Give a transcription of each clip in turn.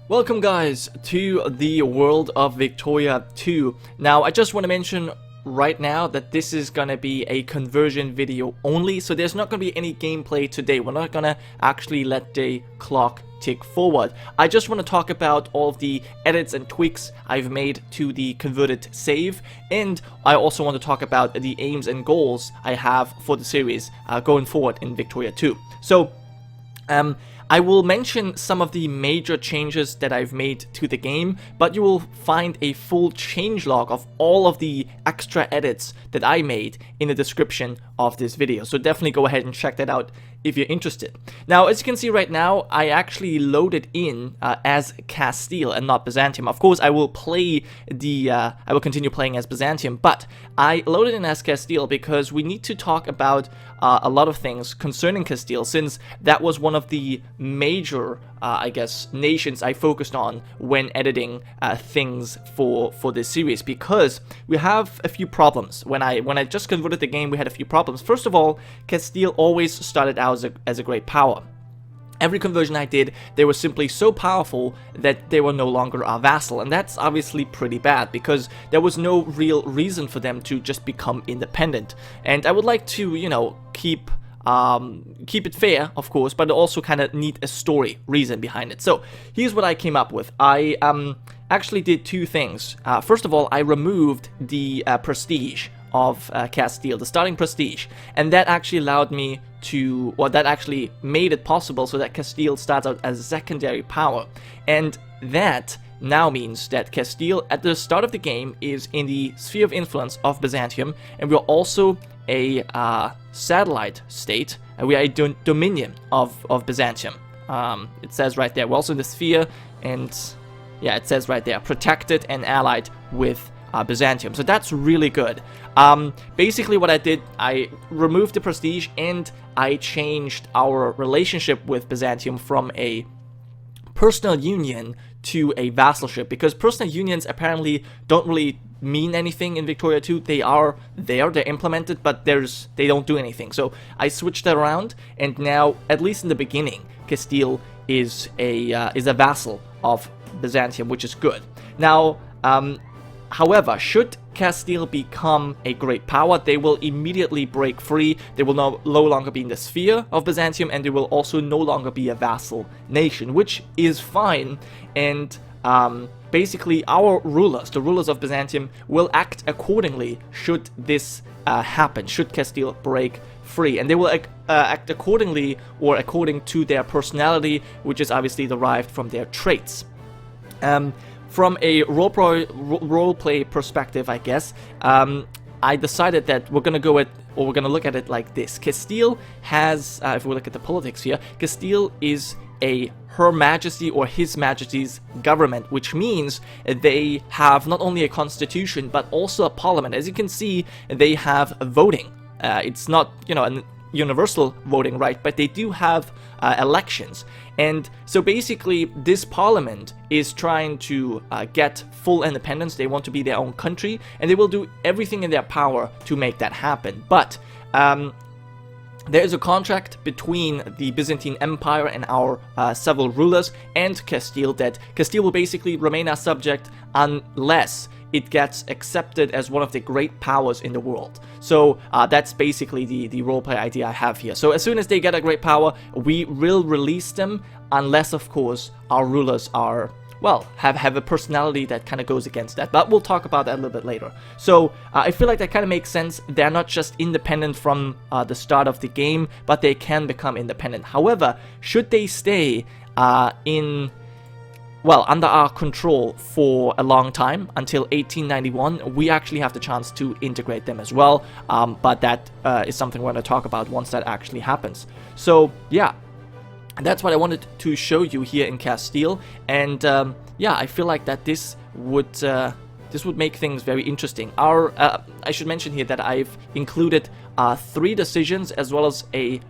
Welcome guys to the world of Victoria 2. Now I just want to mention right now that this is gonna be a conversion video only, so there's not gonna be any gameplay today. We're not gonna actually let the clock tick forward. I just want to talk about all of the edits and tweaks I've made to the converted save, and I also want to talk about the aims and goals I have for the series going forward in Victoria 2. So I will mention some of the major changes that I've made to the game, but you will find a full changelog of all of the extra edits that I made in the description of this video. So definitely go ahead and check that out if you're interested. Now, as you can see right now, I actually loaded in as Castile and not Byzantium. Of course, I will continue playing as Byzantium, but I loaded in as Castile because we need to talk about a lot of things concerning Castile, since that was one of the major, I guess, nations I focused on when editing things for this series, because we have a few problems. When I just converted the game, we had a few problems. First of all, Castile always started out as a great power. Every conversion I did, they were simply so powerful that they were no longer a vassal, and that's obviously pretty bad because there was no real reason for them to just become independent. And I would like to, you know, keep it fair, of course, but also kind of need a story reason behind it. So here's what I came up with. I actually did two things. First of all, I removed the prestige of Castile, the starting prestige, and that actually allowed me to, or that actually made it possible so that Castile starts out as a secondary power. And that now means that Castile at the start of the game is in the sphere of influence of Byzantium, and we're also a satellite state, and we are a dominion of Byzantium. It says right there, we're also in the sphere, and yeah, it says right there, protected and allied with Byzantium. So that's really good. Basically what I did, I removed the prestige and I changed our relationship with Byzantium from a personal union to a vassalship, because personal unions apparently don't really mean anything in Victoria 2. They are there, they're implemented, but they don't do anything. So I switched that around, and now, at least in the beginning, Castile is a vassal of Byzantium, which is good. Now, however, should Castile become a great power, they will immediately break free. They will no longer be in the sphere of Byzantium, and they will also no longer be a vassal nation, which is fine. And basically our rulers, the rulers of Byzantium, will act accordingly should this happen, should Castile break free. And they will act accordingly, or according to their personality, which is obviously derived from their traits. From a roleplay perspective, I guess, I decided that we're gonna look at it like this. Castile has, if we look at the politics here, Castile is Her Majesty or His Majesty's government, which means they have not only a constitution but also a parliament. As you can see, they have voting. It's not, you know, a universal voting right, but they do have elections. And so basically this parliament is trying to get full independence. They want to be their own country, and they will do everything in their power to make that happen. But there is a contract between the Byzantine Empire and our several rulers and Castile, that Castile will basically remain a subject unless it gets accepted as one of the great powers in the world. So that's basically the roleplay idea I have here. So as soon as they get a great power, we will release them, unless of course our rulers are, well, have a personality that kind of goes against that. But we'll talk about that a little bit later. So I feel like that kind of makes sense. They're not just independent from the start of the game, but they can become independent. However, should they stay under our control for a long time, until 1891, we actually have the chance to integrate them as well, but that is something we're going to talk about once that actually happens. So yeah, that's what I wanted to show you here in Castile, and yeah, I feel like that this would make things very interesting. I should mention here that I've included 3 decisions as well as a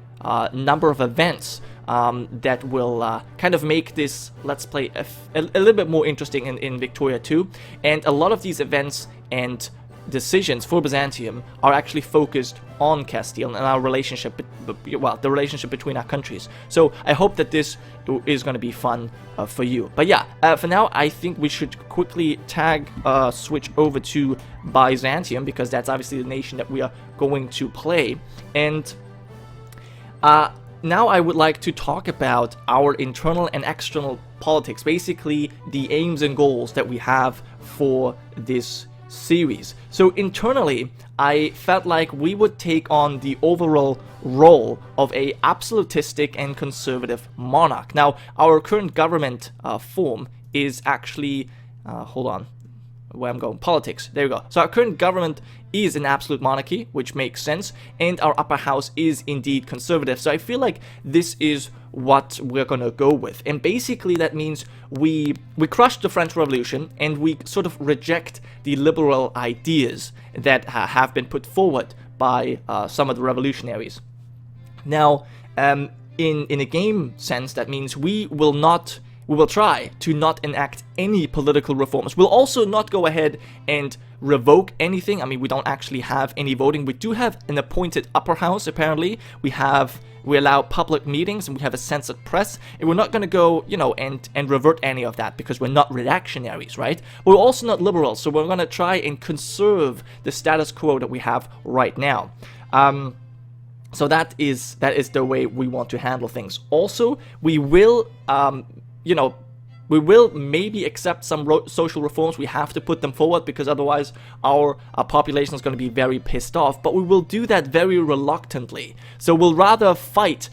number of events that will kind of make this Let's Play a little bit more interesting in Victoria 2. And a lot of these events and decisions for Byzantium are actually focused on Castile and our relationship, well, the relationship between our countries. So I hope that this is going to be fun for you. But yeah, for now, I think we should quickly switch over to Byzantium, because that's obviously the nation that we are going to play. And now I would like to talk about our internal and external politics, basically the aims and goals that we have for this series. So internally, I felt like we would take on the overall role of a absolutistic and conservative monarch. Now, our current government form is actually, hold on, where I'm going, politics, there we go. So our current government is an absolute monarchy, which makes sense, and our upper house is indeed conservative. So I feel like this is what we're gonna go with, and basically that means we crush the French Revolution and we sort of reject the liberal ideas that have been put forward by some of the revolutionaries. Now, in a game sense, that means we will try to not enact any political reforms. We'll also not go ahead and revoke anything. I mean, we don't actually have any voting. We do have an appointed upper house, apparently. We allow public meetings, and we have a censored press, and we're not going to go, you know, and revert any of that, because we're not reactionaries, right? We're also not liberals, so we're going to try and conserve the status quo that we have right now. So that is the way we want to handle things. Also, we will, you know, we will maybe accept some social reforms. We have to put them forward, because otherwise our population is going to be very pissed off. But we will do that very reluctantly. So we'll rather fight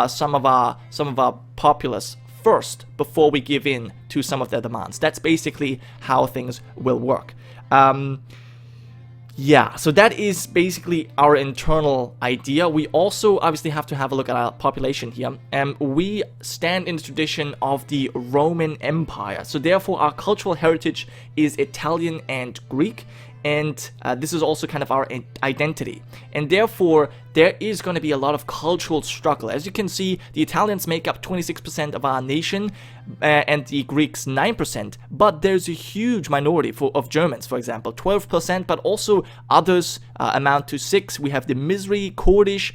some of our populace first before we give in to some of their demands. That's basically how things will work. Yeah, so that is basically our internal idea. We also obviously have to have a look at our population here. We stand in the tradition of the Roman Empire. So therefore our cultural heritage is Italian and Greek. And this is also kind of our identity. And therefore, there is going to be a lot of cultural struggle. As you can see, the Italians make up 26% of our nation, and the Greeks 9%. But there's a huge minority of Germans, for example, 12%, but also others amount to 6%. We have the Mizri, Kurdish,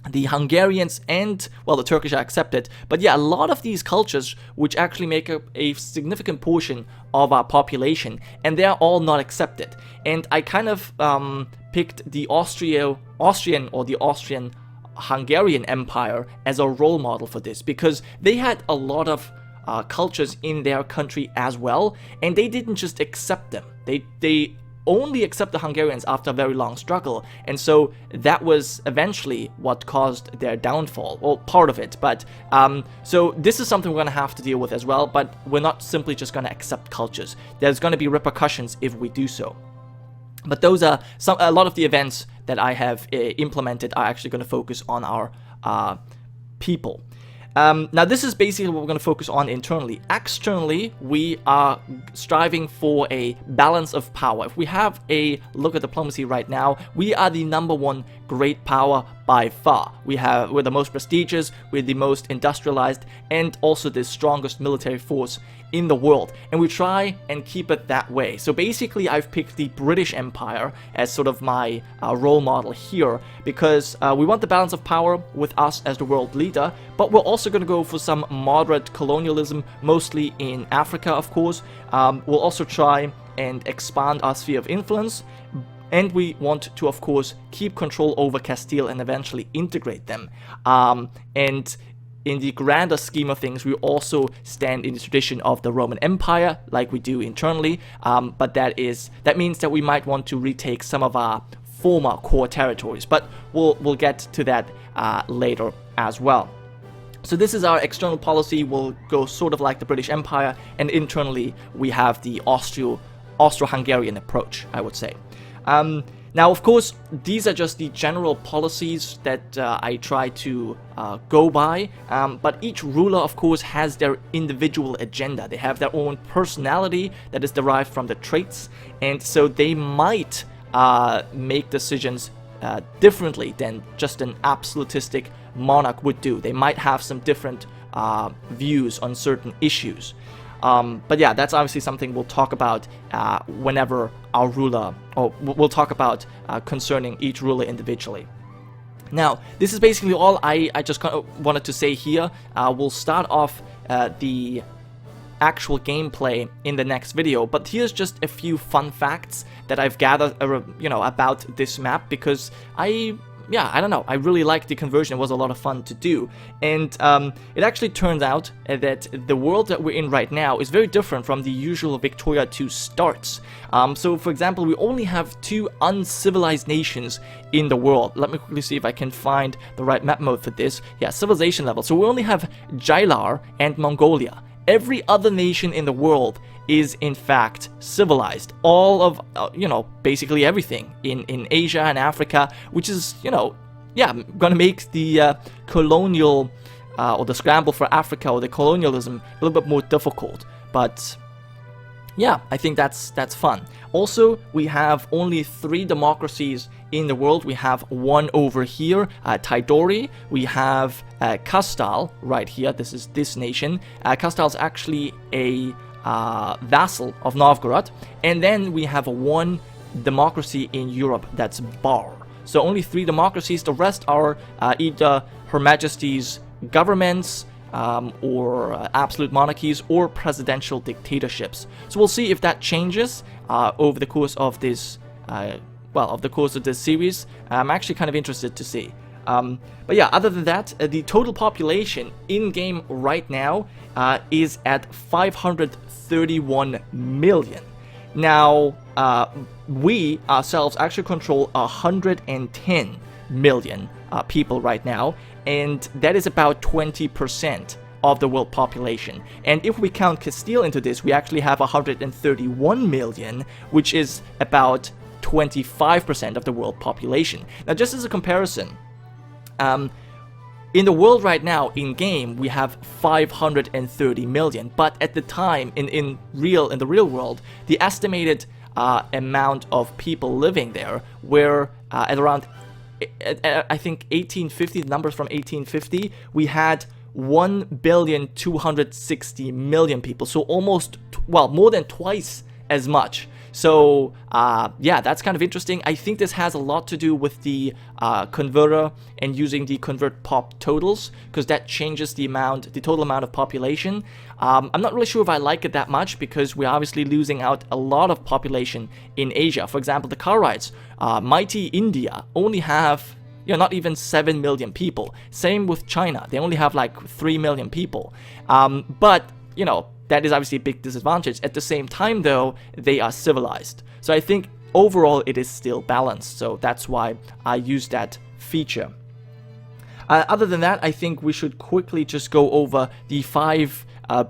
the Hungarians, and, well, the Turkish are accepted. But yeah, a lot of these cultures, which actually make up a significant portion of our population, and they're all not accepted. And I kind of picked the Austrian or the Austrian-Hungarian Empire as a role model for this, because they had a lot of cultures in their country as well, and they didn't just accept them. They only accept the Hungarians after a very long struggle, and so that was eventually what caused their downfall, well, part of it. But so this is something we're going to have to deal with as well, but we're not simply just going to accept cultures. There's going to be repercussions if we do so. But those are a lot of the events that I have implemented are actually going to focus on our people. Now this is basically what we're going to focus on internally. Externally, we are striving for a balance of power. If we have a look at diplomacy right now, we are the #1 great power by far. We're the most prestigious, we're the most industrialized, and also the strongest military force in the world, and we try and keep it that way. So basically I've picked the British Empire as sort of my role model here, because we want the balance of power with us as the world leader, but we're also going to go for some moderate colonialism, mostly in Africa, of course. We'll also try and expand our sphere of influence, and we want to, of course, keep control over Castile and eventually integrate them. And in the grander scheme of things, we also stand in the tradition of the Roman Empire, like we do internally, but that means that we might want to retake some of our former core territories, but we'll get to that later as well. So this is our external policy. We'll go sort of like the British Empire, and internally we have the Austro-Hungarian approach, I would say. Now, of course, these are just the general policies that I try to go by, but each ruler, of course, has their individual agenda. They have their own personality that is derived from the traits, and so they might make decisions differently than just an absolutistic monarch would do. They might have some different views on certain issues. But yeah, that's obviously something we'll talk about whenever our ruler, or we'll talk about concerning each ruler individually. Now, this is basically all I just wanted to say here. We'll start off the actual gameplay in the next video, but here's just a few fun facts that I've gathered, about this map, because I don't know, I really liked the conversion. It was a lot of fun to do, and it actually turns out that the world that we're in right now is very different from the usual Victoria 2 starts. So for example, we only have 2 uncivilized nations in the world. Let me quickly see if I can find the right map mode for this. Yeah, civilization level. So we only have Gilar and Mongolia. Every other nation in the world is in fact civilized. All of, basically everything in Asia and Africa, which is, gonna make the colonial, or the scramble for Africa, or the colonialism a little bit more difficult. But yeah, I think that's fun. Also, we have only 3 democracies in the world. We have one over here, Tidori. We have Castile right here. This is this nation. Castile is actually a vassal of Novgorod. And then we have one democracy in Europe, that's Bar. So only 3 democracies. The rest are either Her Majesty's governments, or absolute monarchies, or presidential dictatorships. So we'll see if that changes over the course of this, series. I'm actually kind of interested to see. But yeah, other than that, the total population in-game right now is at 531 million. Now, we ourselves actually control 110 million people right now, and that is about 20% of the world population. And if we count Castile into this, we actually have 131 million, which is about 25% of the world population. Now, just as a comparison, in the world right now, in game, we have 530 million, but at the time, in the real world, the estimated amount of people living there were at around, I think 1850, the numbers from 1850, we had 1,260,000,000 people, so almost, more than twice as much. So yeah, that's kind of interesting. I think this has a lot to do with the converter and using the convert pop totals, because that changes the total amount of population. I'm not really sure if I like it that much, because we're obviously losing out a lot of population in Asia. For example, the Karaits, mighty India, only have not even 7 million people. Same with China, they only have like 3 million people. But that is obviously a big disadvantage. At the same time, though, they are civilized. So I think overall it is still balanced. So that's why I use that feature. Other than that, I think we should quickly just go over the 5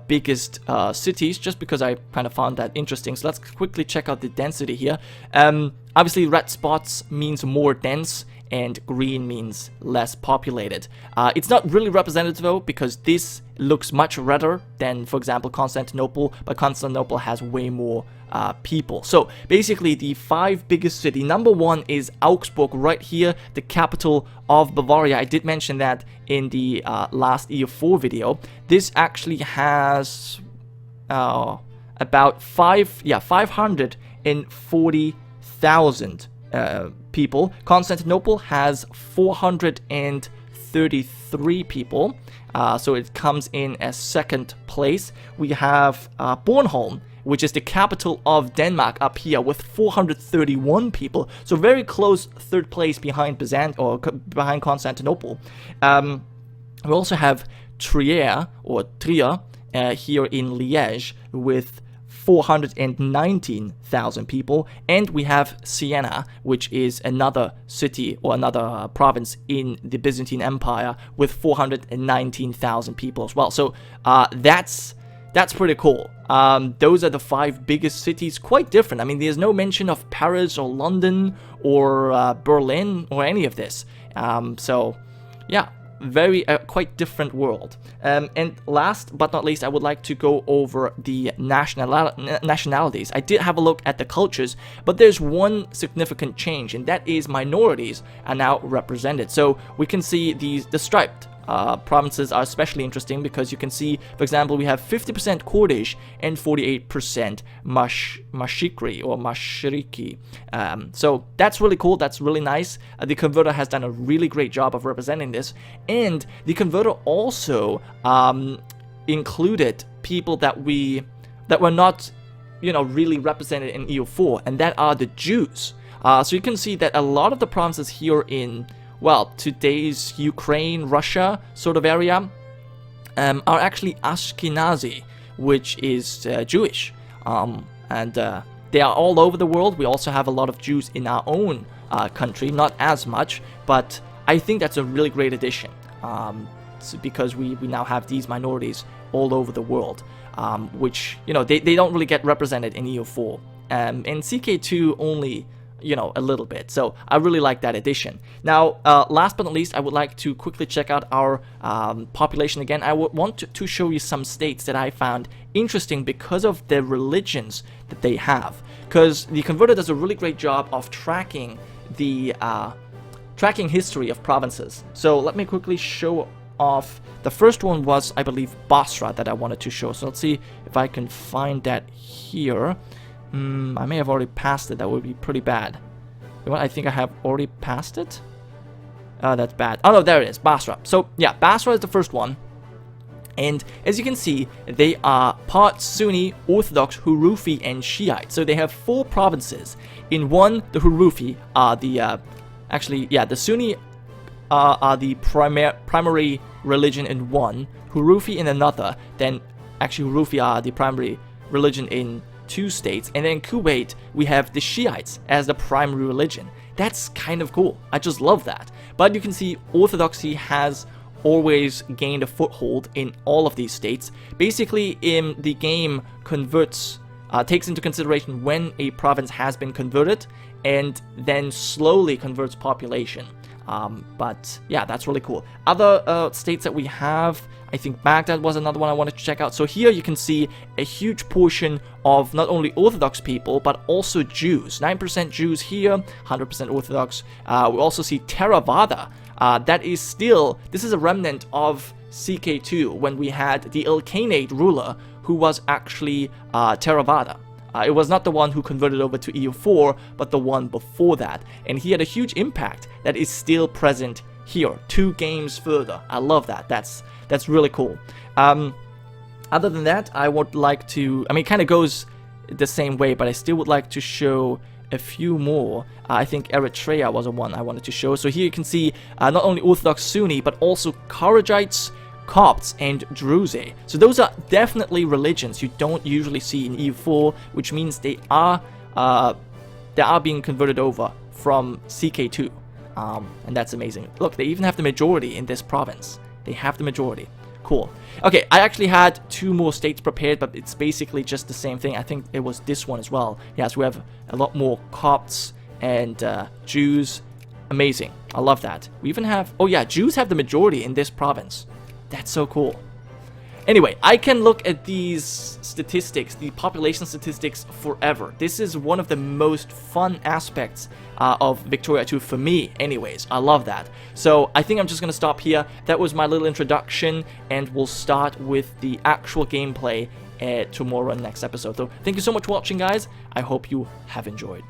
biggest cities, just because I kind of found that interesting. So let's quickly check out the density here. Obviously, red spots means more dense, and green means less populated. It's not really representative though, because this looks much redder than, for example, Constantinople, but Constantinople has way more people. So basically, the 5 biggest city. Number 1 is Augsburg, right here, the capital of Bavaria. I did mention that in the last EU4 video. This actually has about 540,000 people. Constantinople has 433 people, so it comes in as second place. We have Bornholm, which is the capital of Denmark, up here with 431 people, so very close third place behind behind Constantinople. We also have Trier here in Liège with 419,000 people, and we have Siena, which is another city or another province in the Byzantine Empire with 419,000 people as well. So that's pretty cool. Those are the 5 biggest cities, quite different. I mean, there's no mention of Paris or London or Berlin or any of this. So yeah, very quite different world. And last but not least, I would like to go over the nationalities. I did have a look at the cultures, but there's one significant change, and that is minorities are now represented. So we can see the striped provinces are especially interesting because you can see, for example, we have 50% Kurdish and 48% Mashikri or Mashriki. So that's really cool. That's really nice. The converter has done a really great job of representing this, and the converter also included people that were not, you know, really represented in EU4, and that are the Jews. So you can see that a lot of the provinces here in, well, today's Ukraine, Russia sort of area, are actually Ashkenazi, which is Jewish. And they are all over the world. We also have a lot of Jews in our own country, not as much, but I think that's a really great addition, because we now have these minorities all over the world, which, you know, they don't really get represented in EU4. In CK2 only, you know, a little bit. So I really like that addition. Now, last but not least, I would like to quickly check out our population again. I would want to show you some states that I found interesting because of the religions that they have. Because the converter does a really great job of tracking the tracking history of provinces. So let me quickly show off. The first one was, I believe, Basra that I wanted to show. So let's see if I can find that here. I may have already passed it. That would be pretty bad. You know what? I think I have already passed it. That's bad. Oh no, there it is, Basra. So yeah, Basra is the first one. And as you can see, they are part Sunni, Orthodox, Hurufi, and Shiite. So they have 4 provinces. In one, the Hurufi are the, the Sunni are the primary religion in one, Hurufi in another. Then, actually, Hurufi are the primary religion in 2 states, and then in Kuwait we have the Shiites as the primary religion. That's kind of cool. I just love that. But you can see Orthodoxy has always gained a foothold in all of these states. Basically, in the game converts, takes into consideration when a province has been converted, and then slowly converts population. But yeah, that's really cool. Other states that we have, I think Baghdad was another one I wanted to check out. So here you can see a huge portion of not only Orthodox people, but also Jews. 9% Jews here, 100% Orthodox. We also see Theravada. That is still, this is a remnant of CK2 when we had the Ilkhanate ruler who was actually Theravada. It was not the one who converted over to EU4, but the one before that. And he had a huge impact that is still present here, 2 games further. I love that. That's really cool. Other than that, I would like to, I mean, it kind of goes the same way, but I still would like to show a few more. I think Eritrea was the one I wanted to show. So here you can see not only Orthodox Sunni, but also Karajites, Copts, and Druze. So those are definitely religions you don't usually see in EU4, which means they are being converted over from CK2, and that's amazing. Look, they even have the majority in this province. They have the majority. Cool. Okay, I actually had 2 more states prepared, but it's basically just the same thing. I think it was this one as well. Yes, we have a lot more Copts and Jews. Amazing. I love that. We even have, oh yeah, Jews have the majority in this province. That's so cool. Anyway, I can look at these statistics, the population statistics, forever. This is one of the most fun aspects of Victoria 2 for me anyways. I love that. So I think I'm just going to stop here. That was my little introduction, and we'll start with the actual gameplay tomorrow in the next episode. So thank you so much for watching, guys. I hope you have enjoyed.